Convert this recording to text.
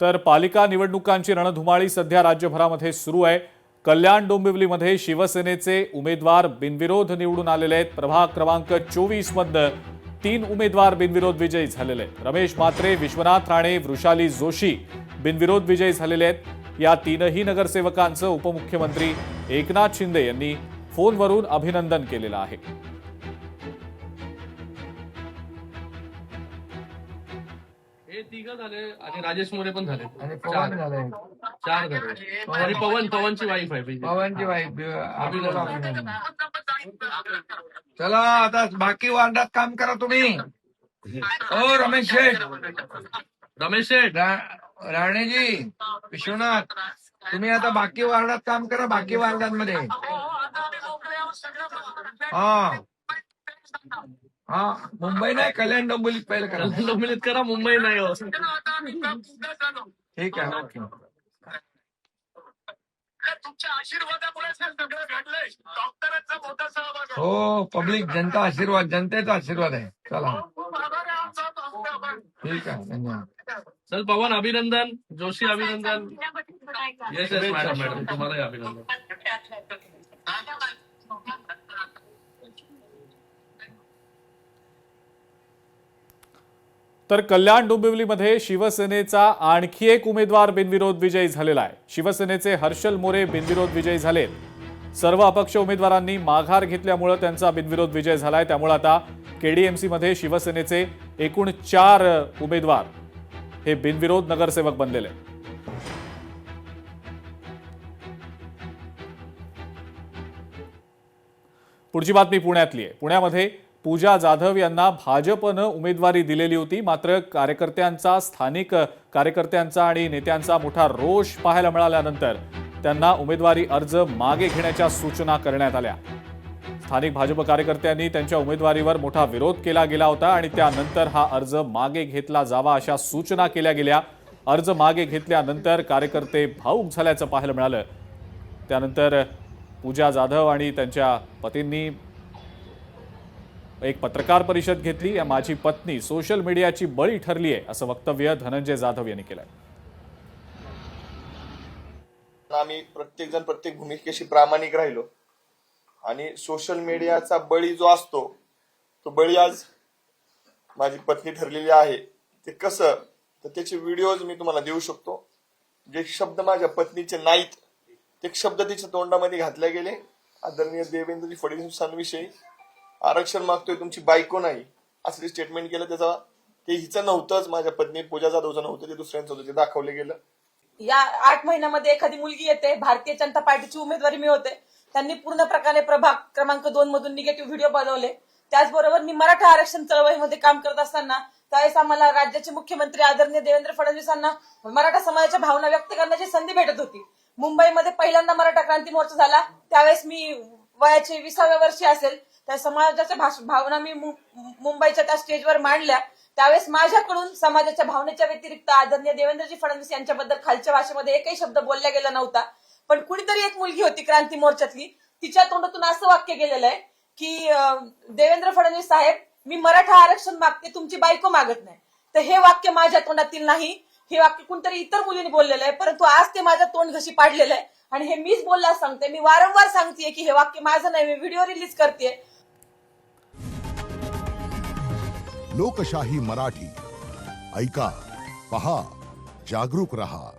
तर पालिका निवडणुकांची रणधुमाळी सध्या राज्यभरामध्ये सुरू आहे। कल्याण डोंबिवलीमध्ये शिवसेनेचे उमेदवार बिनविरोध निवडून आलेले आहेत। प्रभाग क्रमांक 24 मध्ये 3 उमेदवार बिनविरोध विजयी झालेले आहेत। रमेश म्हात्रे, विश्वनाथ राणे, वृषाली जोशी बिनविरोध विजयी झालेले आहेत। या तीनही नगरसेवकांचं उपमुख्यमंत्री एकनाथ शिंदे यांनी फोनवरून अभिनंदन केलेलं आहे। हे तिघ झाले आणि राजेश मोरे पण झाले आणि पवन झाले 4 झाले आणि पवनची वाईफ आहे पवनची वाईफ अभिनंदन। चला आता बाकी वार्डात काम करा तुम्ही। ओ रमेश शेठ राणेजी विश्वनाथ तुम्ही आता बाकी वार्डात काम करा। बाकी वार्डांमध्ये हा मुंबई नाही कल्याण डोंबिवलीत पहिलं करा। डोंबिवलीत करा, मुंबई नाही हो। ठीक आहे ओके। तुमच्या आशीर्वादामुळे सगळं घडलंय। डॉक्टरांचा मोठा सहभाग आहे। हो पब्लिक जनता आशीर्वाद जनतेचा आशीर्वाद आहे। चला ठीक आहे धन्यवाद। चल पवन अभिनंदन, जोशी अभिनंदन। यस यस मॅडम तुम्हालाही अभिनंदन। तर कल्याण डोंबिवलीमध्ये शिवसेनेचा आणखी एक उमेदवार बिनविरोध विजयी झालेला आहे। शिवसेनेचे हर्षल मोरे बिनविरोध विजयी झालेत। सर्व अपक्ष उमेदवारांनी माघार घेतल्यामुळे त्यांचा बिनविरोध विजय झालाय। त्यामुळे आता केडीएमसी मध्ये शिवसेनेचे एकूण 4 उमेदवार हे बिनविरोध नगरसेवक बनलेले आहेत। पुढची बातमी पुण्यातली आहे। पुण्यामध्ये पूजा जाधव यांना भाजपनं उमेदवारी दिलेली होती, मात्र स्थानिक कार्यकर्त्यांचा आणि नेत्यांचा मोठा रोष पाहायला मिळाल्यानंतर त्यांना उमेदवारी अर्ज मागे घेण्याच्या सूचना करण्यात आल्या। स्थानिक भाजप कार्यकर्त्यांनी त्यांच्या उमेदवारीवर मोठा विरोध केला गेला होता आणि त्यानंतर हा अर्ज मागे घेतला जावा अशा सूचना केल्या गेल्या। अर्ज मागे घेतल्यानंतर कार्यकर्ते भावुक झाल्याचं पाहायला मिळालं। त्यानंतर पूजा जाधव आणि त्यांच्या पतींनी एक पत्रकार परिषद घेतली। या माझी पत्नी सोशल मीडियाची बळी ठरली आहे असं वक्तव्य धनंजय जाधव यांनी केलंय। आम्ही प्रत्येक जण प्रत्येक भूमिकेशी प्रामाणिक राहिलो आणि सोशल मीडियाचा बळी जो असतो तो बळी आज माझी पत्नी ठरलेली आहे। ते कसं तर त्याचे व्हिडिओज मी तुम्हाला देऊ शकतो। जे शब्द माझ्या पत्नीचे नाहीत ते शब्द तिच्या तोंडामध्ये घातले गेले। आदरणीय देवेंद्रजी फडणवीसांविषयी आरक्षण मागतोय तुमची बायको नाही असं स्टेटमेंट केलं। त्याचा ते हिचं नव्हतंच, माझ्या पत्नी पूजा जाधवचं नव्हतं, ते दुसऱ्यांचं होतं, ते दाखवले गेलं। या 8 महिन्यामध्ये एखादी मुलगी येते, भारतीय जनता पार्टीची उमेदवारी मिळवते। त्यांनी पूर्ण प्रकारे प्रभाग क्रमांक 2 मधून निगेटिव्ह व्हिडिओ बनवले। त्याचबरोबर मी मराठा आरक्षण चळवळीमध्ये काम करत असताना त्यावेळेस आम्हाला राज्याचे मुख्यमंत्री आदरणीय देवेंद्र फडणवीसांना मराठा समाजाच्या भावना व्यक्त करण्याची संधी भेटत होती। मुंबईमध्ये पहिल्यांदा मराठा क्रांती मोर्चा झाला, त्यावेळेस मी वयाचे 20व्या वर्षी असेल। त्या समाजाच्या भावना मी मुंबईच्या त्या स्टेजवर मांडल्या। त्यावेळेस माझ्याकडून समाजाच्या भावनेच्या व्यतिरिक्त आदरणीय देवेंद्रजी फडणवीस यांच्याबद्दल खालच्या भाषेमध्ये एकही शब्द बोलला गेला नव्हता। पण कुणीतरी एक मुलगी होती क्रांती मोर्चातली, तिच्या तोंडातून असं वाक्य गेलेलं आहे की देवेंद्र फडणवीस साहेब मी मराठा आरक्षण मागते, तुमची बायको मागत नाही। तर हे वाक्य माझ्या तोंडातील नाही, हे वाक्य कुणतरी इतर मुलीने बोललेलं आहे, परंतु आज ते माझं तोंड घशी पाडलेलं आहे आणि हे मीच बोलला सांगते। मी वारंवार सांगतेय की हे वाक्य माझं नाही, मी व्हिडिओ रिलीज करते। लोकशाही मराठी ऐका, पहा, जागरूक रहा।